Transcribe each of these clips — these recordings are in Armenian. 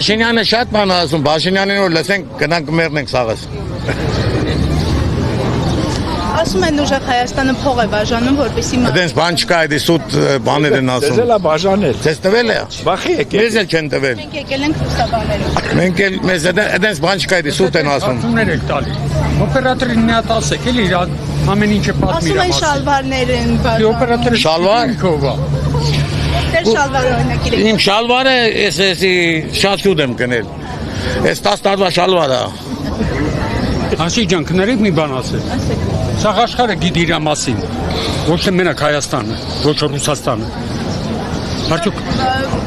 Փաշինյանը շատ բան ասում, Փաշինյանին որ լսենք գնանք մեռնենք սաղս։ Ասում են ուժեղ Հայաստանը փող է բաժանում, որպեսզի Այդպես բան չկա, այդ սուտ բաներ են ասում։ Ձեզ էլ է բաժանել։ Ձեզ տվել է։ Բախի եկեք։ Մեզ էլ չեն տվել։ մենք եկել ենք լուսաբաներով։ Մենք էլ մեզ այդպես բան չկա, այդ սուտ են ասում։ Ացումներ եք տալի։ Օպերատորին մի հատ ասեք, էլի ամեն ինչը պատմի։ Ասում են շալվարներ են բաժանում։ Օպերատորը Շալվար։ քովա։ Դեր շալվար օրինակ իրենք։ Իմ շալվարը էսի շատ շուտ եմ գնել։ Այս 10 տարվա շալվարը։ Անշի ջան, կներեք մի բան ասել։ Սա աշխարհը գիտի իր մասին։ Ոչ թե մենակ Հայաստանը, ոչ Ռուսաստանը։ Արդյոք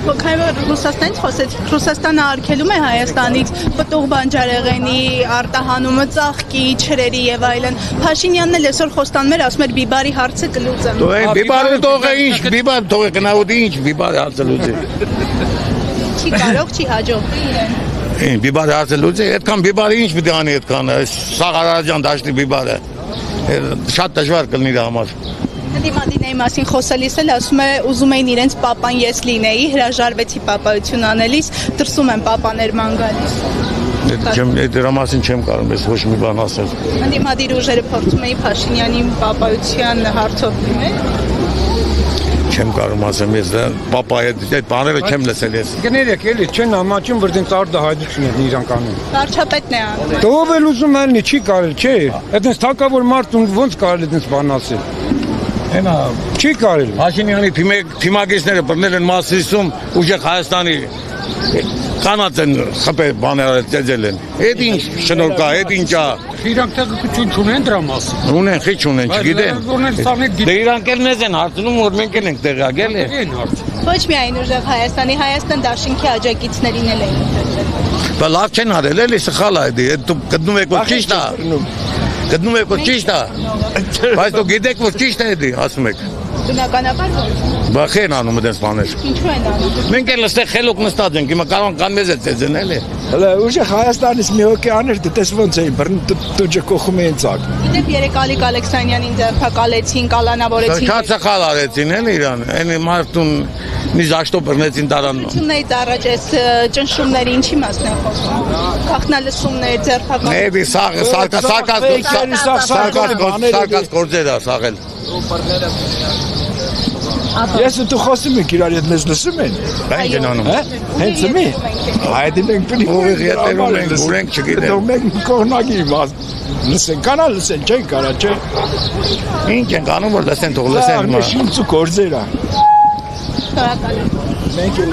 Քանի որ Ռուսաստանից խոսեցիք, Ռուսաստանը արգելում է Հայաստանից պտուղ բանջարեղենի արտահանումը, ծաղկի, չրերի եւ այլն։ Փաշինյանն էլ այսօր խոստանում էր, ասում էր բիբարի հարցը կլուծեմ։ Դու այն բիբարը թողը ինչ, բիբար թողը գնահուտի ինչ, բիբարը հարցը լուծի։ Չի կարող, չի հաջողվի իրեն։ Բիբարը հարցը լուծի, այդքան բիբարը ինչ պիտի անի այդքան, Սաղարարաջան դաշտի բիբարը։ Շատ դժվար կլինի դա համար։ Դիմադինեի մասին խոսելիս էլ ասում է ուզում էին իրենց պապան ես լինեի, հրաժարվեցի պապայություն անելիս, դրսում են պապաներ ման գալիս։ Այդ դրա մասին չեմ կարող ես ոչ մի բան ասել։ Դիմադիր ուժերը փորձում էին Փաշինյանի պապայության հարցով լինել։ Չեմ կարող ասեմ ես դա պապայի այդ բաները չեմ լսել ես։ կներեք, էլի չեն ամաչում, որ դենց արդահայտություն են իրան կանում։ Վարչապետն է անում։ Դով էլ ուզում ալնի, չի կարել, չէ։ Այդպես թակավոր մարդ ոնց կարել այդպես բան ասել։ Հենա Չի կարել։ Փաշինյանի թիմագիստները բռնել են Մասիսում ուժեղ Հայաստանի կանած են խփել բաները ծեծել են։ Այդ ինչ շնորհ կա, այդ ինչա։ Իրանք տեղեկություն չունեն դրա մասին։ Ունեն, խիչ ունեն, չգիտեն։ Դե իրանք էլ մեզ են հարցնում, որ մենք էլ ենք տեղակել է։ Ոչ միայն ուժեղ Հայաստանի, Հայաստան դաշինքի աջակիցներին էլ էին ուղեկցել։ Բա լավ չեն արել, էլի սխալ է դա։ Դու գտնում եք որ ճիշտ է։ Գտնում եք որ ճիշտ է։ Բայց դու գիտեք որ ճիշտ է դա, ասում եք։ Բնականաբար ոչ։ Բա խեն անում դες բաներ։ Ինչու են անում։ Մենք էլ այստեղ խելոք նստած ենք, հիմա կարող կան մեզ է ծեծեն էլի։ Հələ ուժեղ Հայաստանից մի հոգի աներ դες ոնց էին բռնում դուջը կողում էին ցակ։ Գիտեք երեք Ալիկ Ալեքսանյանին ձերբակալեցին, կալանավորեցին։ Շատ սխալ արեցին էլի իրան։ Այն մարդուն մի զաշտո բռնեցին տարան։Ություններից առաջ այս ճնշումների ինչի մասն է խոսում։ Գախնալսումներ, ձերբակալում։ Էդի սարկած գործեր է սաղել։ Ես ու դու խոսում եք իրար հետ մեզ լսում են։ Բան են անում։ Հենց մի։ Հայդի մենք պիտի Ուղիղ ետևում ենք, ունենք չգիտեմ։ Դու մենք կողնակի լսեն, կանա լսեն, չեն կարա, չէ։ Ինչ են անում որ լսեն թող լսեն։ Մենք ինչ ու գործեր է։ Շնորհակալ եմ։ Մենք էլ